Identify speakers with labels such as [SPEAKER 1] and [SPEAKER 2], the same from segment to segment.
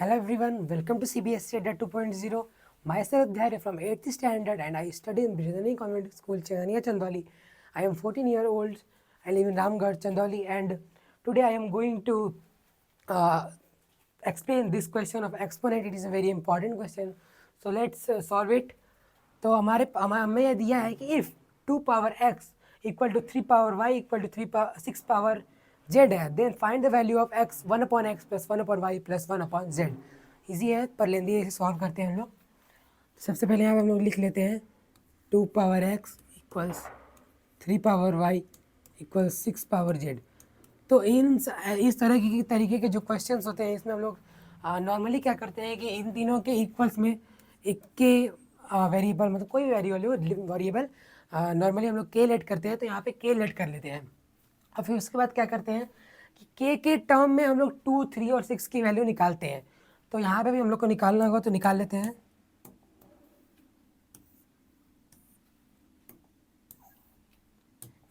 [SPEAKER 1] Hello everyone, welcome to CBSE Adda 2.0. Myself Dhyarya from 8th standard and I study in Bridani Convent School, Changania, Chandoli. I am 14-year-old. I live in Ramgarh, Chandoli, and today I am going to uh, explain this question of exponent. It is a very important question. So let's solve it. तो हमें यह दिया है कि if 2 power x equal to 3 power y equal to 6 power z है, then find the value of x 1 upon x plus 1 upon y plus 1 upon z। Easy है पर लेंदी है, इसे सॉल्व करते हैं हम लोग। सबसे पहले यहाँ हम लोग लिख लेते हैं 2 power x equals 3 power y equals 6 power z। तो इस तरीके के जो क्वेश्चंस होते हैं इसमें हम लोग नॉर्मली क्या करते हैं कि इन तीनों के इक्वल्स में एक के वेरिएबल, मतलब कोई भी वेरिएबल नॉर्मली हम लोग के लेट करते हैं, तो यहाँ पे के लेट कर लेते हैं। और फिर उसके बाद क्या करते हैं कि के टर्म में हम लोग 2, 3 और 6 की वैल्यू निकालते हैं। तो यहाँ पे भी हम लोग को निकालना होगा, तो निकाल लेते हैं।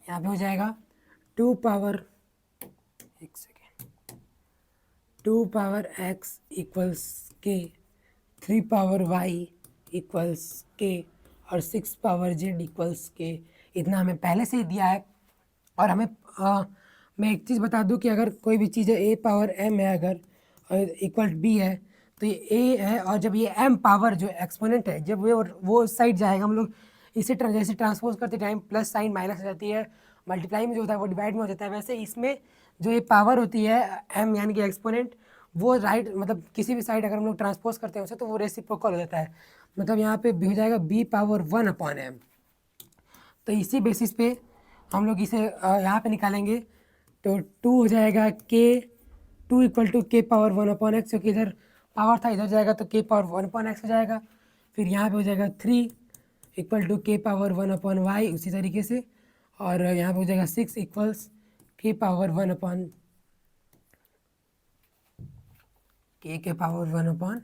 [SPEAKER 1] यहाँ पे हो जाएगा 2 पावर x इक्वल्स के, 3 पावर y इक्वल्स के और 6 पावर z इक्वल्स के। इतना हमें पहले से ही दिया है। और हमें मैं एक चीज़ बता दूं कि अगर कोई भी चीज़ है a पावर m है अगर इक्वल b है, तो ये a है, और जब ये m पावर जो एक्सपोनेंट है जब वो साइड जाएगा, हम लोग इसे जैसे ट्रांसपोज करते टाइम प्लस साइन माइनस हो जाती है, मल्टीप्लाई में जो होता है वो डिवाइड में हो जाता है, वैसे इसमें जो ये पावर होती है m यानी कि एक्सपोनेंट, वो राइट मतलब किसी भी साइड अगर हम लोग ट्रांसपोज करते हैं उसे तो वो रेसिप्रोकल हो जाता है। मतलब यहाँ पे हो जाएगा b पावर 1 अपॉन m। तो इसी बेसिस पे हम लोग इसे यहाँ पे निकालेंगे। तो 2 हो जाएगा के, 2 इक्वल टू के पावर 1 अपॉन एक्स, क्योंकि इधर पावर था इधर जाएगा तो के पावर 1 अपॉन एक्स हो जाएगा। फिर यहाँ पे हो जाएगा 3 इक्वल टू के पावर 1 अपॉन वाई, उसी तरीके से। और यहाँ पे हो जाएगा 6 इक्वल्स के पावर 1 अपॉन के पावर 1 अपॉन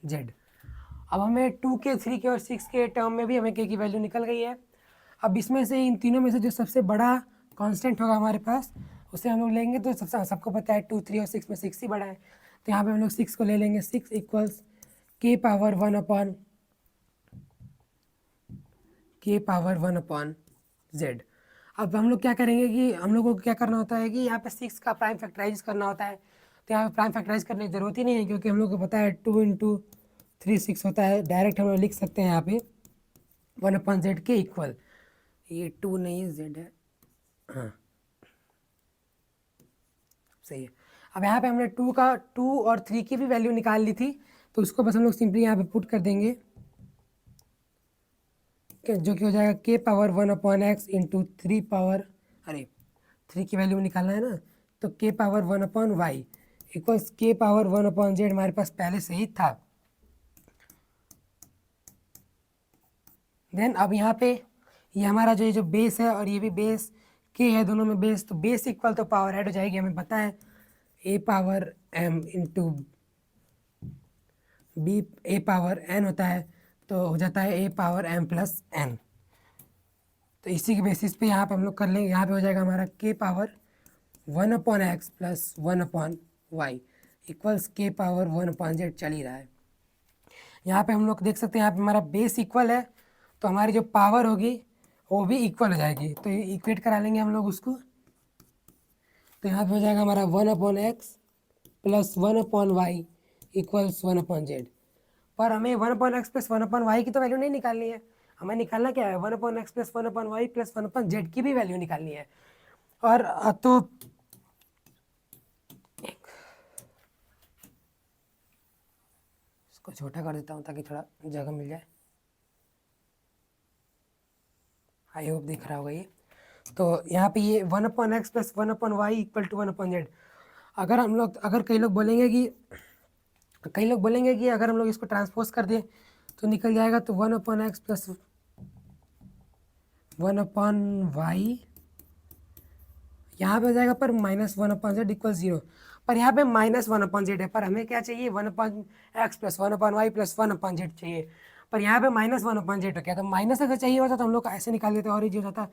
[SPEAKER 1] जेड। अब हमें 2 के, 3 के और 6 के टर्म में भी हमें के की वैल्यू निकल गई है। अब इसमें से इन तीनों में से जो सबसे बड़ा कांस्टेंट होगा हमारे पास उसे हम लोग लेंगे। तो सबको पता है 2, 3 और 6 में 6 ही बड़ा है, तो यहाँ पे हम लोग 6 को ले लेंगे। 6 equals k power 1 upon Z. अब हम लोग क्या करेंगे कि हम लोग को क्या करना होता है कि यहाँ पे 6 का प्राइम फैक्टराइज करना होता है। तो यहाँ पे प्राइम फैक्टराइज करने की ज़रूरत ही नहीं है, क्योंकि हम लोग को पता है 2 इंटू 3 6 होता है। डायरेक्ट हम लोग लिख सकते हैं यहाँ पे 1 अपॉन जेड के इक्वल, ये 2 नहीं है जेड है, हाँ सही है। अब यहाँ पे हमने 2 और 3 की भी वैल्यू निकाल ली थी, तो उसको बस हम लोग सिंपली यहाँ पे पुट कर देंगे, जो कि हो जाएगा के power 1 upon x into 3 power, अरे 3 की वैल्यू निकालना है ना, तो के power 1 upon y equals k power 1 upon Z हमारे पास पहले से ही था। देन अब यहाँ पे ये हमारा जो बेस है और ये भी बेस के है, दोनों में बेस, तो बेस इक्वल तो पावर ऐड हो जाएगी। हमें पता है ए पावर एम इंटू बी, ए पावर एन होता है, तो हो जाता है ए पावर एम प्लस एन। तो इसी के बेसिस पे यहाँ पे हम लोग कर लेंगे। यहाँ पे हो जाएगा हमारा k power 1 upon x plus 1 upon y equals k power 1 upon z चल ही रहा है। यहाँ पे हम लोग देख सकते हैं यहाँ पे हमारा बेस इक्वल है, तो हमारी जो पावर होगी वो भी इक्वल हो जाएगी। तो इक्वेट करा लेंगे हम लोग उसको। तो यहाँ पे हो जाएगा हमारा 1 upon x plus 1 upon y equals 1 upon z. पर हमें 1 upon x plus 1 upon y की तो वैल्यू नहीं निकालनी है, हमें निकालना क्या है 1 upon x plus 1 upon y plus 1 upon z की भी वैल्यू निकालनी है। और तो इसको छोटा कर देता हूँ ताकि थोड़ा जगह मिल जाए। आई होप दिख रहा होगा ये। तो यहाँ पे ये 1 upon x plus 1 upon y equal to 1 upon z. अगर कई लोग बोलेंगे कि अगर हम लोग इसको ट्रांसपोज कर दें तो निकल जाएगा, तो 1 upon x plus 1 upon y यहाँ पे हो जाएगा, पर माइनस 1 अपॉन जेड इक्वल 0। पर यहाँ पे माइनस 1 अपॉन जेड है, पर हमें क्या चाहिए 1 upon x plus 1 upon y plus 1 upon z चाहिए। पर यहाँ पे माइनस 1 अपॉन जेड हो गया, तो माइनस अगर चाहिए होता तो हम लोग ऐसे निकाल देते और इजी हो जाता।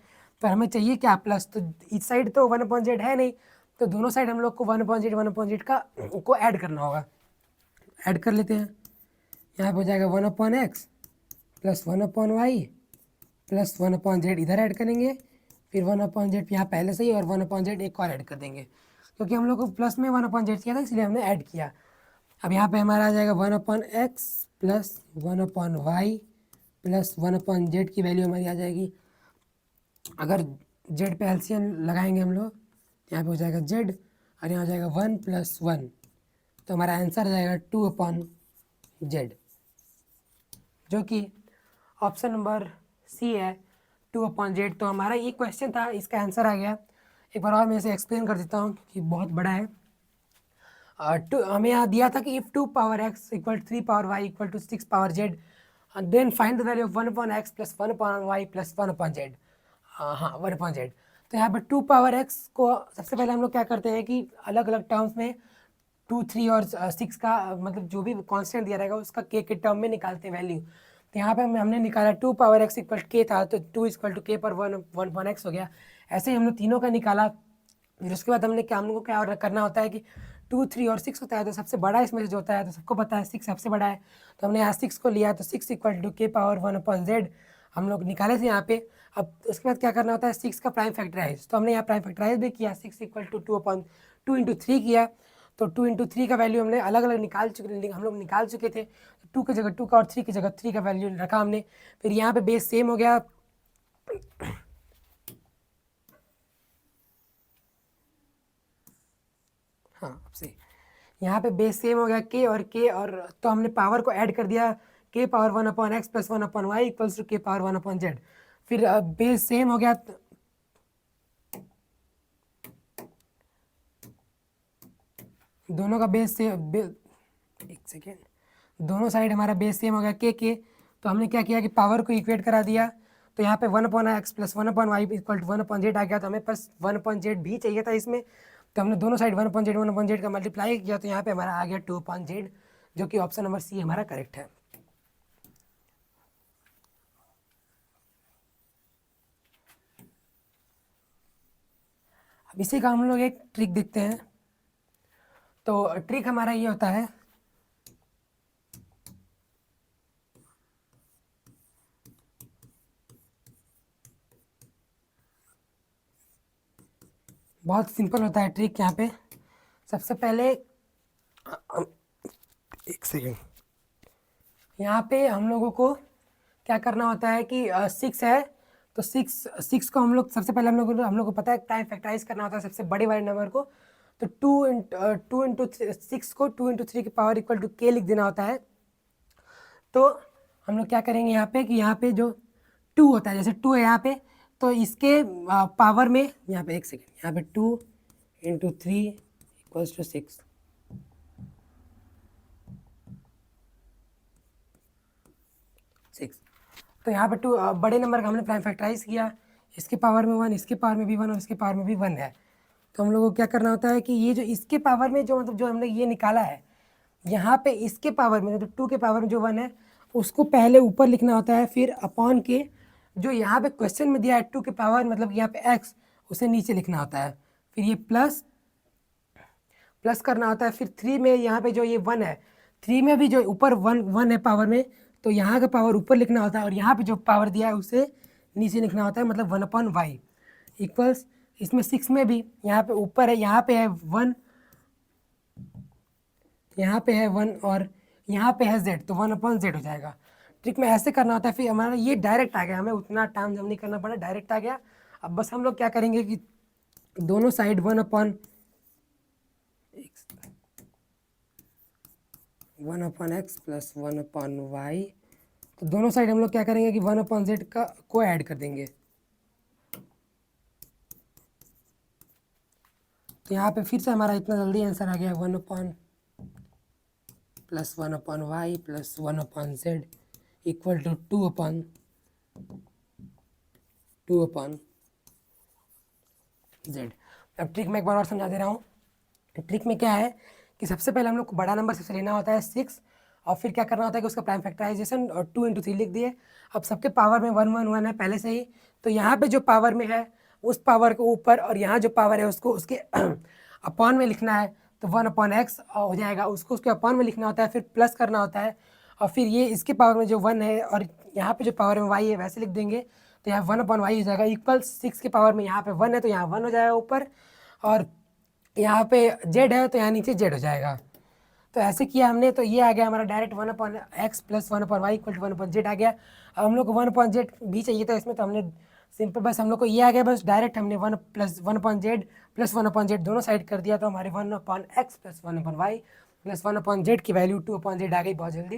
[SPEAKER 1] पर हमें चाहिए क्या प्लस, तो इस साइड तो 1 अपॉन जेड है नहीं, तो दोनों साइड हम लोग को 1 अपॉन जेड का को ऐड करना होगा। ऐड कर लेते हैं। यहाँ पे हो जाएगा 1/x plus 1/y plus 1/z इधर ऐड करेंगे, फिर 1/z यहाँ पहले से ही, और 1/z एक और ऐड कर देंगे, क्योंकि हम लोग को प्लस में 1/z किया था इसलिए हमने ऐड किया। अब यहाँ पे हमारा आ जाएगा 1/x plus 1/y plus 1/z की वैल्यू हमारी आ जाएगी। अगर z पे एलसीएम लगाएंगे हम लोग, यहाँ पे हो जाएगा z और यहाँ हो जाएगा 1 + 1, तो हमारा आंसर आ जाएगा 2/z, जो कि ऑप्शन नंबर सी है, 2/z। तो हमारा ये क्वेश्चन था, इसका आंसर आ गया। एक बार और मैं इसे एक्सप्लेन कर देता हूँ कि बहुत बड़ा है। हमें यहाँ दिया था कि if 2/x = 3/y = 6/z, then find the value of 1/x plus 1/y plus 1/z। हाँ 1/z। तो यहाँ पर 2/x को सबसे पहले हम लोग क्या करते हैं कि अलग अलग टर्म्स में 2, 3 और 6 का मतलब जो भी कांस्टेंट दिया रहेगा उसका k के टर्म में निकालते हैं वैल्यू। तो यहाँ पे हमने निकाला 2/x = k था, तो 2 = k पर 1/x हो गया। ऐसे ही हम लोग तीनों का निकाला। फिर उसके बाद हम लोग को क्या और करना होता है कि 2, 3 और 6 होता है, तो सबसे बड़ा इसमें से जो होता है, तो सबको पता है 6 सबसे बड़ा है, तो हमने यहाँ 6 को लिया, तो 6 = k/1/z हम लोग निकाले थे यहाँ पे। अब उसके बाद क्या करना होता है, 6 का प्राइम फैक्टराइज, तो हमने यहाँ प्राइम फैक्टराइज भी किया, 6 = 2 × 3 किया, तो 2 × 3 का वैल्यू हमने अलग अलग हम लोग निकाल चुके थे। 2 की जगह 2 का और 3 की जगह 3 का वैल्यू रखा हमने। फिर यहाँ पे बेस सेम हो गया, हाँ से यहाँ पे बेस सेम हो गया k और k, और तो हमने पावर को ऐड कर दिया, k/1/x प्लस 1/y = k/1/z। फिर बेस सेम हो गया, दोनों का बेस से एक सेकेंड, दोनों साइड हमारा बेस सेम हो गया k। तो हमने क्या किया कि पावर को इक्वेट करा दिया, तो यहाँ पे 1/x प्लस 1/y = 1/z आ गया, तो हमें प्लस 1/z भी चाहिए था इसमें, तो हमने दोनों साइड 1/z का मल्टीप्लाई किया, तो यहाँ पे हमारा आ गया 2/z, जो कि ऑप्शन नंबर सी हमारा करेक्ट है। अब इसी का हम लोग एक ट्रिक देखते हैं। तो ट्रिक हमारा ये होता है, बहुत सिंपल होता है ट्रिक। यहाँ पे सबसे पहले एक सेकेंड, यहाँ पे हम लोगों को क्या करना होता है कि 6 है, तो 6 को हम लोग सबसे पहले हम लोग को पता है टाइम फैक्टराइज करना होता है सबसे बड़े वाले नंबर को, तो 2 × 6 को 2 × 3 की पावर = k लिख देना होता है। तो हम लोग क्या करेंगे यहाँ पे कि यहाँ पे जो 2 होता है, जैसे 2 है यहाँ पे, तो इसके पावर में यहाँ पे एक सेकेंड, यहाँ पे 2 × 3 = 6, तो यहाँ पे 2 बड़े नंबर का हमने प्राइम फैक्टराइज किया, इसके पावर में 1, इसके पावर में भी 1 और इसके पावर में भी 1 है। तो हम लोगों को क्या करना होता है कि ये जो इसके पावर में जो मतलब जो हमने ये निकाला है, यहाँ पे इसके पावर में मतलब 2 के पावर में जो 1 है उसको पहले ऊपर लिखना होता है, फिर अपॉन के जो यहाँ पे क्वेश्चन में दिया है 2 के पावर मतलब यहाँ पे x, उसे नीचे लिखना होता है, फिर ये प्लस करना होता है। फिर 3 में यहाँ पे जो ये 1 है, 3 में भी जो ऊपर 1 है पावर में, तो यहाँ का पावर ऊपर लिखना होता है, और यहाँ पे जो पावर दिया है उसे नीचे लिखना होता है, मतलब 1/y इक्वल्स। इसमें 6 में भी यहाँ पे ऊपर है, यहाँ पे है 1, यहाँ पे है 1 और यहाँ पे है z, तो 1/z हो जाएगा। ट्रिक में ऐसे करना होता है। फिर हमारा ये डायरेक्ट आ गया, हमें उतना टाइम जब नहीं करना पड़ा, डायरेक्ट आ गया। अब बस हम लोग क्या करेंगे कि दोनों साइड 1/x प्लस 1/y, तो दोनों साइड हम लोग क्या करेंगे कि 1/z का को ऐड कर देंगे। तो यहाँ पे फिर से हमारा इतना जल्दी आंसर आ गया, 1/+ 1/y प्लस 1/z = 2/z। अब ट्रिक में एक बार और समझा दे रहा हूँ। ट्रिक में क्या है कि सबसे पहले हम लोग को बड़ा नंबर सबसे लेना होता है 6, और फिर क्या करना होता है कि उसका प्राइम फैक्टराइजेशन और 2 × 3 लिख दिए। अब सबके पावर में 1 1 1 है पहले से ही, तो यहाँ पे जो पावर में है उस पावर को ऊपर, और यहाँ जो पावर है उसको उसके अपॉन में लिखना है। तो 1/x हो जाएगा, उसको उसके अपान में लिखना होता है, फिर प्लस करना होता है, और फिर ये इसके पावर में जो 1 है और यहाँ पे जो पावर में y है वैसे लिख देंगे, तो यहाँ 1/y हो जाएगा इक्वल 6 के पावर में यहाँ पे 1 है तो यहाँ 1 हो जाएगा ऊपर, और यहाँ पे z है तो यहाँ नीचे z हो जाएगा। तो ऐसे किया हमने, तो ये आ गया हमारा direct 1/x plus 1/y equal to 1/z आ गया। अब हम लोग को 1/z भी चाहिए था इसमें, तो हमने सिंपल बस हम लोग को ये आ गया, बस डायरेक्ट हमने 1 प्लस 1/z प्लस 1/z दोनों साइड कर दिया, तो हमारे 1/x plus 1/y plus 1/z की वैल्यू 2/z आ गई बहुत जल्दी।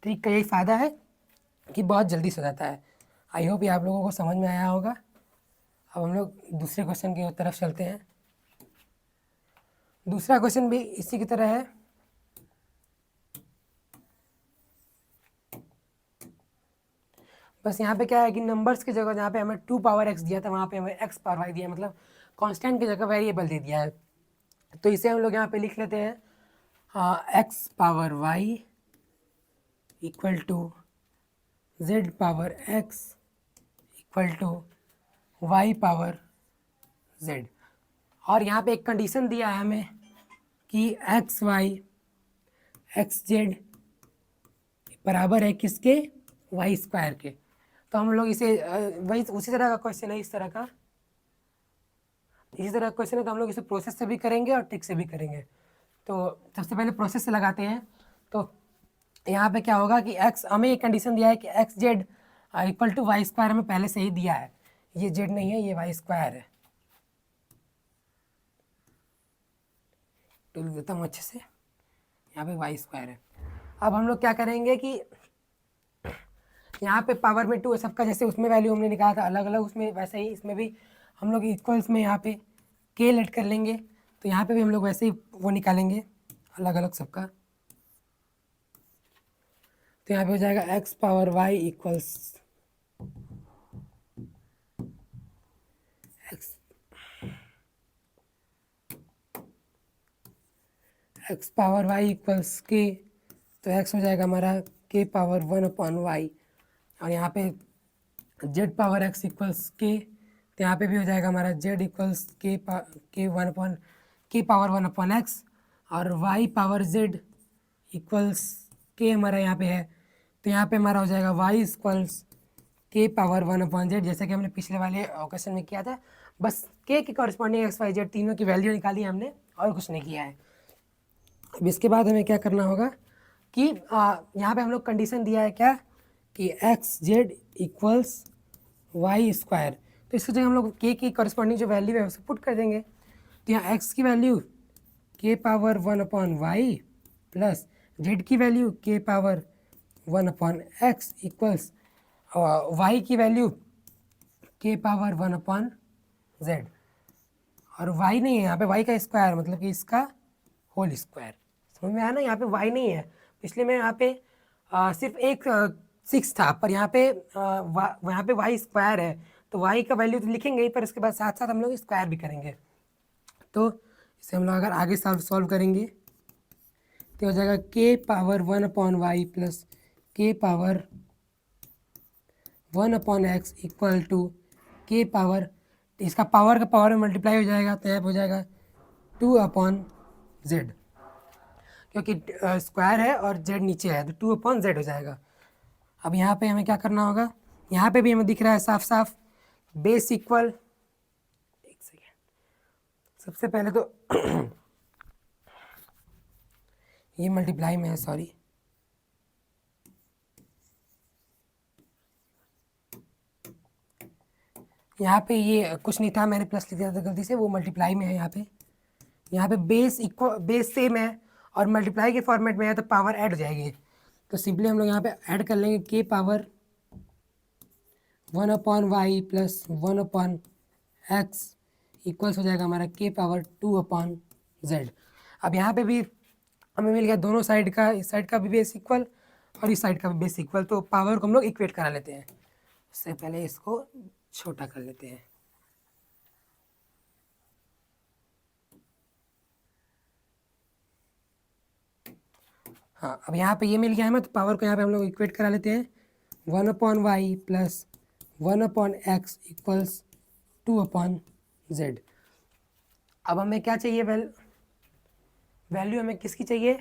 [SPEAKER 1] ट्रिक का यही फ़ायदा है कि बहुत जल्दी से हो जाता है। आई होप ये आप लोगों को समझ में आया होगा। अब हम लोग दूसरे क्वेश्चन की तरफ चलते हैं। दूसरा क्वेश्चन भी इसी की तरह है। बस यहाँ पे क्या है कि नंबर्स की जगह जहाँ पे हमें 2 पावर x दिया था वहाँ पे हमें x पावर y दिया है, मतलब कांस्टेंट की जगह वेरिएबल दे दिया है। तो इसे हम लोग यहाँ पे लिख लेते हैं x power y equal to z power x equal to y power z। और यहाँ पे एक कंडीशन दिया है हमें कि x y x z बराबर है किसके, y स्क्वायर के। तो हम लोग इसे वही उसी तरह का क्वेश्चन है, इसी तरह का क्वेश्चन है, तो हम लोग इसे प्रोसेस से भी करेंगे और ट्रिक से भी करेंगे। तो सबसे पहले प्रोसेस से लगाते हैं। तो यहाँ पे क्या होगा कि x, हमें एक कंडीशन दिया है कि x z equal to y square हमें पहले से ही दिया है, ये जेड नहीं है, ये वाई स्क्वायर है। तो देता हूँ अच्छे से, यहाँ पे वाई स्क्वायर है। अब हम लोग क्या करेंगे कि यहाँ पे पावर में 2 है सबका, जैसे उसमें वैल्यू हमने निकाला था अलग अलग, उसमें वैसे ही इसमें भी हम लोग इक्वल्स में यहाँ पे के लेट कर लेंगे, तो यहाँ पे भी हम लोग वैसे ही वो निकालेंगे अलग अलग सबका। तो यहाँ पे हो जाएगा x power y equals x power y equals के, तो x हो जाएगा हमारा k पावर 1/y, और यहाँ पे z पावर x इक्वल्स के, तो यहाँ पे भी हो जाएगा हमारा z equals k power 1/x, और y power z equals k हमारा यहाँ पे है, तो यहाँ पे हमारा हो जाएगा y equals k power 1/z, जैसा कि हमने पिछले वाले क्वेश्चन में किया था। बस k के कॉरस्पॉन्डिंग x y z तीनों की वैल्यू निकाली हमने और कुछ नहीं किया है। अब इसके बाद हमें क्या करना होगा कि यहाँ पे हम लोग कंडीशन दिया है क्या कि x z equals y square, तो इसकी जगह हम लोग के की कॉरस्पॉन्डिंग जो वैल्यू है उसे पुट कर देंगे। तो यहाँ एक्स की वैल्यू के पावर 1/y प्लस जेड की वैल्यू के पावर 1/x इक्वल्स वाई की वैल्यू के पावर 1/z, और वाई नहीं है यहाँ पे, वाई का स्क्वायर मतलब कि इसका होल स्क्वायर। समझ में आया ना, यहाँ पे y नहीं है, पिछले में यहाँ पे सिर्फ एक 6 था, पर यहाँ पे यहाँ पे y स्क्वायर है, तो y का वैल्यू तो लिखेंगे ही, पर इसके बाद साथ साथ हम लोग स्क्वायर भी करेंगे। तो इसे हम लोग अगर आगे सॉल्व करेंगे तो हो जाएगा k power 1/y plus k power 1/x equal to k power, इसका पावर का पावर में मल्टीप्लाई हो जाएगा, तो यहाँ पे हो जाएगा 2/z, क्योंकि स्क्वायर है और z नीचे है, तो 2/z हो जाएगा। अब यहाँ पे हमें क्या करना होगा, यहाँ पे भी हमें दिख रहा है साफ साफ बेस इक्वल, एक सेकेंड, सबसे पहले तो ये मल्टीप्लाई में है, सॉरी, यहाँ पे ये कुछ नहीं था, मैंने प्लस लिख दिया था गलती से, वो मल्टीप्लाई में है। यहाँ पे बेस इक्वल, बेस सेम है और मल्टीप्लाई के फॉर्मेट में है, तो पावर ऐड हो जाएगी। तो सिंपली हम लोग यहाँ पे ऐड कर लेंगे के power 1/y plus 1/x equals हो जाएगा हमारा के पावर 2/z। अब यहाँ पे भी हमें मिल गया दोनों साइड का, इस साइड का भी बेस इक्वल और इस साइड का भी बेस इक्वल, तो पावर को हम लोग इक्वेट करा लेते हैं। उससे पहले इसको छोटा कर लेते हैं। हाँ, अब यहाँ पे ये मिल गया हमें, तो पावर को यहाँ पे हम लोग इक्वेट करा लेते हैं। 1/y plus 1/x equals 2/z। अब हमें क्या चाहिए, वेल वैल्यू हमें किसकी चाहिए,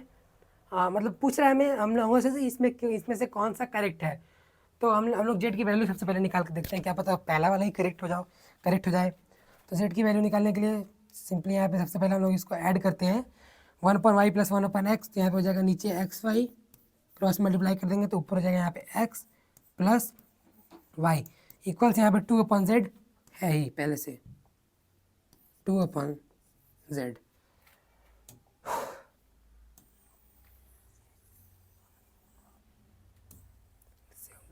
[SPEAKER 1] मतलब पूछ रहा है हमें हम लोगों से इसमें से कौन सा करेक्ट है। तो हम लोग जेड की वैल्यू सबसे पहले निकाल के देखते हैं, क्या पता पहला वाला ही करेक्ट हो जाए। तो जेड की वैल्यू निकालने के लिए सिंपली यहाँ पे सबसे पहले हम लोग इसको ऐड करते हैं, 1/y प्लस 1/x। तो यहाँ पे हो जाएगा नीचे एक्स वाई, क्रॉस मल्टीप्लाई कर देंगे तो ऊपर हो जाएगा यहाँ पे एक्स प्लस वाई इक्वल्स यहाँ पे 2/z है ही पहले से, 2/z।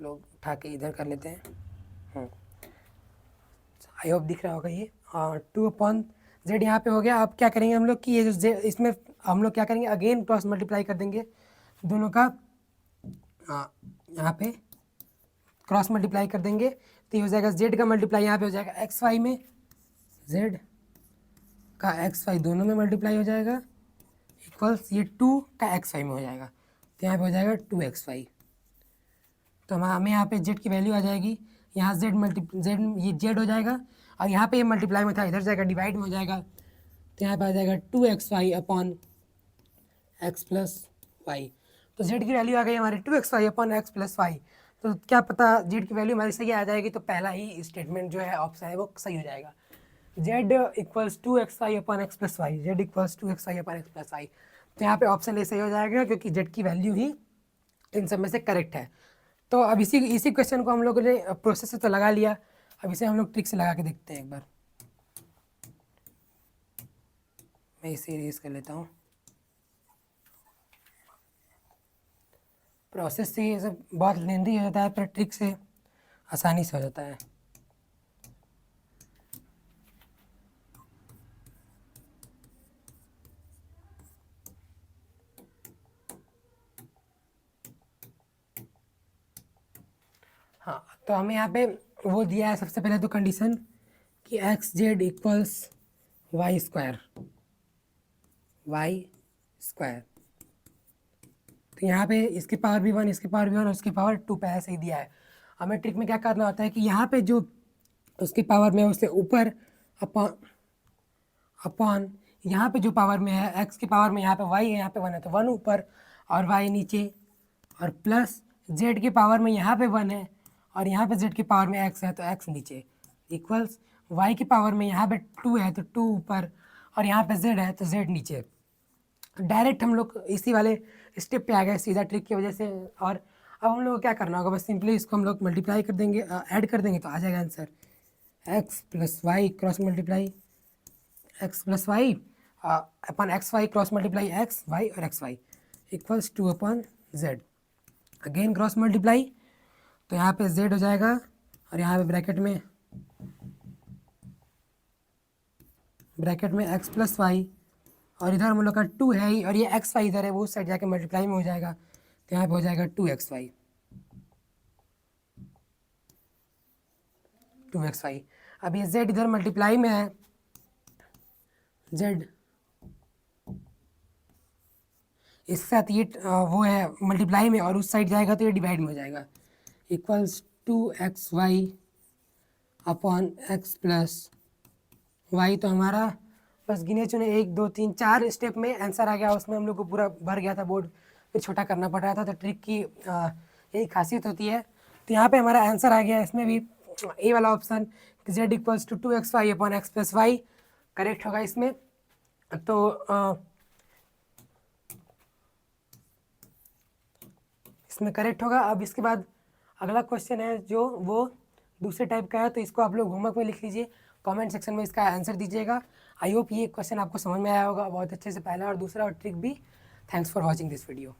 [SPEAKER 1] लोग उठा के इधर कर लेते हैं, आई होप दिख रहा होगा ये। 2/z यहाँ पे हो गया। अब क्या करेंगे हम लोग कि ये जो इसमें हम लोग क्या करेंगे, अगेन क्रॉस मल्टीप्लाई कर देंगे दोनों का, यहाँ पे क्रॉस मल्टीप्लाई कर देंगे तो ये हो जाएगा z का मल्टीप्लाई यहाँ पे हो जाएगा एक्स वाई में, z का एक्स वाई दोनों में मल्टीप्लाई हो जाएगा इक्वल्स ये 2 का एक्स वाई में हो जाएगा, तो यहाँ पे हो जाएगा 2xy। तो हमें यहाँ पे z की वैल्यू आ जाएगी, यहाँ z ये z हो जाएगा और यहाँ पे ये मल्टीप्लाई में था इधर जाएगा डिवाइड में हो जाएगा, तो यहाँ पे आ जाएगा 2xy upon x plus y. तो z की वैल्यू आ गई हमारी 2xy upon x plus y. तो क्या पता z की वैल्यू हमारी सही आ जाएगी, तो पहला ही स्टेटमेंट जो है ऑप्शन है वो सही हो जाएगा। z equals 2xy upon x plus y, z equals 2xy upon x plus y. तो यहाँ पे ऑप्शन ए सही हो जाएगा क्योंकि z की वैल्यू ही इन सब में से करेक्ट है। तो अब इसी क्वेश्चन को हम लोगों ने प्रोसेस से तो लगा लिया, अब इसे हम लोग ट्रिक से लगा के देखते हैं एक बार। मैं इसे इरेज कर लेता हूँ। प्रोसेस से ये सब बहुत लेंदी हो जाता है, पर ट्रिक से आसानी से हो जाता है। हाँ, तो हमें यहाँ पे वो दिया है सबसे पहले तो कंडीशन कि x z equals y square, तो यहाँ पे इसकी पावर भी 1, इसकी पावर भी 1 और इसकी पावर 2 पे ऐसे ही दिया है। हमें ट्रिक में क्या करना होता है कि यहाँ पे जो उसकी पावर में उससे ऊपर अपॉन यहाँ पे जो पावर में है एक्स की पावर में यहाँ पे वाई है, यहाँ पे 1 है तो 1 ऊपर और वाई नीचे, और प्लस जेड की पावर में यहाँ पे 1 है और यहाँ पे जेड की पावर में एक्स है तो एक्स नीचे, इक्वल्स वाई की पावर में यहाँ पे 2 है तो 2 ऊपर और यहाँ पे जेड है तो जेड नीचे। डायरेक्ट हम लोग इसी वाले स्टेप पे आ गए सीधा ट्रिक की वजह से। और अब हम लोग को क्या करना होगा, बस सिंपली इसको हम लोग मल्टीप्लाई कर देंगे, ऐड कर देंगे तो आ जाएगा answer X plus Y cross multiply X plus Y अपन X Y cross multiply X Y और X Y equals 2/z। Again cross multiply तो यहाँ पे z हो जाएगा और यहाँ पे ब्रैकेट में x प्लस वाई और इधर हम लोग का 2 है ही और ये एक्स वाई इधर है, वो उस साइड जाके मल्टीप्लाई में हो जाएगा तो यहाँ पे हो जाएगा 2xy। अब ये z इधर मल्टीप्लाई में है, z इस साथ ये वो है मल्टीप्लाई में और उस साइड जाएगा तो ये डिवाइड में हो जाएगा equals 2xy upon x plus y. तो हमारा बस गिने चुने 1 2 3 4 स्टेप में आंसर आ गया, उसमें हम लोग को पूरा भर गया था, बोर्ड फिर छोटा करना पड़ रहा था। तो ट्रिक की यही खासियत होती है। तो यहाँ पे हमारा आंसर आ गया, इसमें भी ए वाला option z equals to 2xy upon x plus y correct होगा इसमें। तो इसमें करेक्ट होगा। अब इसके बाद अगला क्वेश्चन है जो वो दूसरे टाइप का है, तो इसको आप लोग होमवर्क में लिख लीजिए, कमेंट सेक्शन में इसका आंसर दीजिएगा। आई होप ये क्वेश्चन आपको समझ में आया होगा बहुत अच्छे से, पहला और दूसरा और ट्रिक भी। Thanks for watching this video.